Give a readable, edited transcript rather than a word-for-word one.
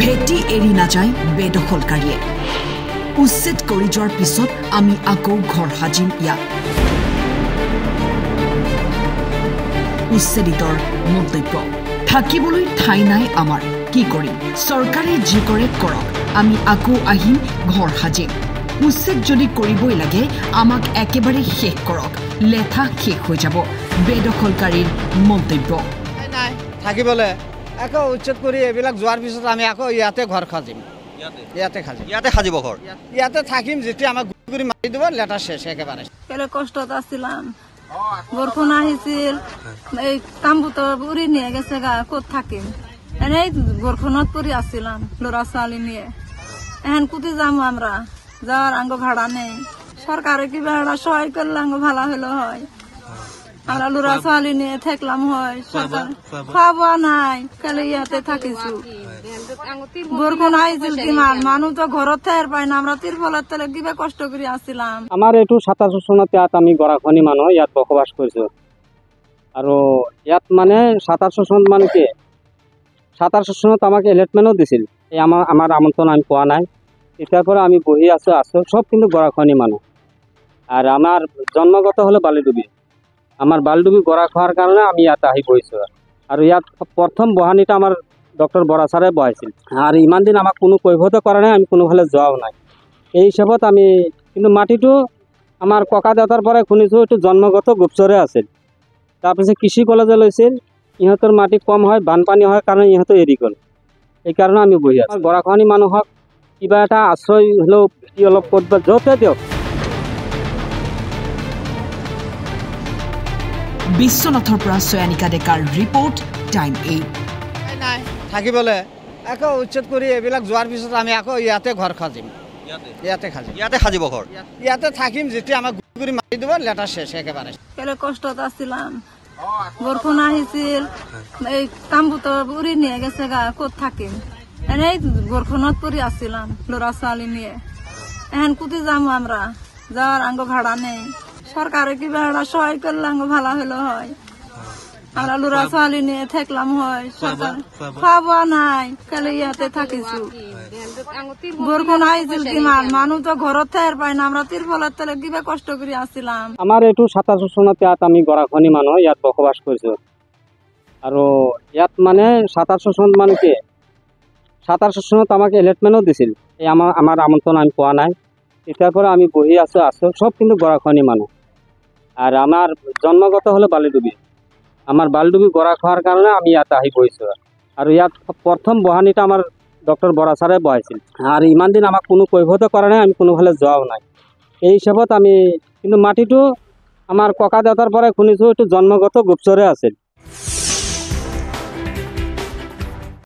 ভেটি এৰি নাযায় বেদখলকাৰীয়ে উচ্ছেদ কৰি যোৱাৰ পিছত আমি আকৌ ঘৰ সাজিম ইয়াত উচ্ছেদিতৰ মন্তব্য থাকিবলৈ ঠাই নাই আমাৰ কি কৰিম চৰকাৰে যি কৰে কৰক আমি আকৌ আহিম ঘৰ সাজিম উচ্ছেদ যদি কৰিবই লাগে আমাক একেবাৰে শেষ কৰক লেথা শেষ হৈ যাব বেদখলকাৰীৰ মন্তব্য নাই থাকিবলৈ আকৌ উচ্ছেদ কৰি এইবিলাক যোৱাৰ পিছত আমি আকৌ ইয়াতে ঘৰ সাজিম ইয়াতে সাজিব ঘৰ ইয়াতে থাকিম যেতিয়া আমাক গুৰি মাৰি দিব লেটা শেষ একেবাৰে কেলে কষ্টত আছিলাম বৰষুণ আহিছিল এই তাম্বুত উৰি নিয়ে গেছে গা ক'ত থাকিম এনেই বৰষুণত পৰি আছিলাম ল'ৰা ছোৱালী নিয়ে এখন কুটি যাম আমরা যাওয়ার আঙ্গ ভাড়া নেই সরকারে কিবা একটা সহায় করলে আঙ্গ ভালো হলো হয় আমরা ল'ৰা ছোৱালী নিয়ে থাকলাম হয় সৰকাৰ খোৱা বোৱা নাই কালি ইয়াতে থাকিছো বৰষুণ আহিছিল কিমান মানুহ তো ঘৰত থাকাৰ পাই না আমৰা তিৰপলেৰ তলে কিবা কষ্ট কৰে আসছিলাম আমাৰ এইটো 27 চনত ইয়াত আমি গৰাখনি মানুহ ইয়াত বসবাস কৰিছো আৰু ইয়াত মানে 27 চনত মানে কি 27 চনত আমাকে এলটমেন্টও দিছিল এই আমার আমন্ত্রণ আমি পোৱা নাই এটাৰ পৰে আমি বহি আছো সব কিন্তু গৰাখনি মানুহ আৰ আমাৰ জন্মগত হলো বালিডুবি আমাৰ বালিডুবি গড়া খোৱাৰ কাৰণে আমি ইয়াত আহি বহিছো আৰু ইয়াত প্ৰথম বহানিটা আমাৰ ডক্টৰ বৰা ছাৰে বহাইছিল আৰ ইমান দিন আমাক কোনো কৈফত কৰা নাই আমি কোনোফালে যোৱাও নাই এই হিসাবত আমি কিন্তু মাটিটো আমাৰ ককা দেউতাৰ পৰাই শুনিছো এইটো জন্মগত গোপচৰে আছিল তাৰপিছত কৃষি কলেজে লৈছিল ইহঁতৰ মাটি কম হয় বানপানী হয় কাৰণে ইহঁতে এৰি গ'ল এই কাৰণে আমি বহি আছো গৰাখনি মানুহক কিবা এটা আশ্ৰয় হলেও অলপ ক'ৰবাত য'তে দিয়ক বিশ্বনাথৰ পৰা ছয়ানিকা ডেকাৰ ৰিপৰ্ট টাইম 8 নাই থাকিবলৈ আকৌ উচ্ছেদ কৰি এইবিলাক যোৱাৰ পিছত আমি আকৌ ইয়াতে ঘৰ সাজিম ইয়াতে সাজিব ঘৰ ইয়াতে থাকিম যেতিয়া আমাক গুৰি মাৰি দিব লেটা শেষ একেবাৰে কেলে কষ্টত আছিলাম বৰষুণ আহিছিল এই তাম্বুত উৰি নিয়ে গেছে গা ক'ত থাকিম এনেই বৰষুণত পৰি আছিলাম ল'ৰা ছোৱালী নিয়ে এখন কুটি যাম আমরা যাওয়ার আঙ্গ ভাড়া নেই সরকারে কিবা একটা সহায় করলে আঙ্গ ভালো হলো হয় আমরা ল'ৰা ছোৱালী নিয়ে থাকলাম হয় সৰকাৰ খোৱা বোৱা নাই কালি ইয়াতে থাকিছো বৰষুণ আহিছিল কিমান মানুহ তো ঘৰত থাকাৰ পাই না আমৰা তিৰপলেৰ তলে কিবা কষ্ট কৰে আসছিলাম আমাৰ এইটো 27 চনত ইয়াত আমি গৰাখনি মানুহ ইয়াত বসবাস কৰিছো আৰু ইয়াত মানে 27 চনত মানে কি 27 চনত আমাকে এলটমেন্টও দিছিল এই আমার আমন্ত্রণ আমি পোৱা নাই এটাৰ পৰে আমি বহি আছো সব কিন্তু গৰাখনি মানুহ আৰ আমাৰ জন্মগত হলো বালিডুবি আমাৰ বালিডুবি গড়া খোৱাৰ কাৰণে আমি ইয়াত আহি বহিছো আৰু ইয়াত প্ৰথম বহানিটা আমাৰ ডক্টৰ বৰা ছাৰে বহাইছিল আৰ ইমান দিন আমাক কোনো কৈফত কৰা নাই আমি কোনোফালে যোৱাও নাই এই হিসাবত আমি কিন্তু মাটিটো আমাৰ ককা দেউতাৰ পৰাই শুনিছো এইটো জন্মগত গোপচৰে আছিল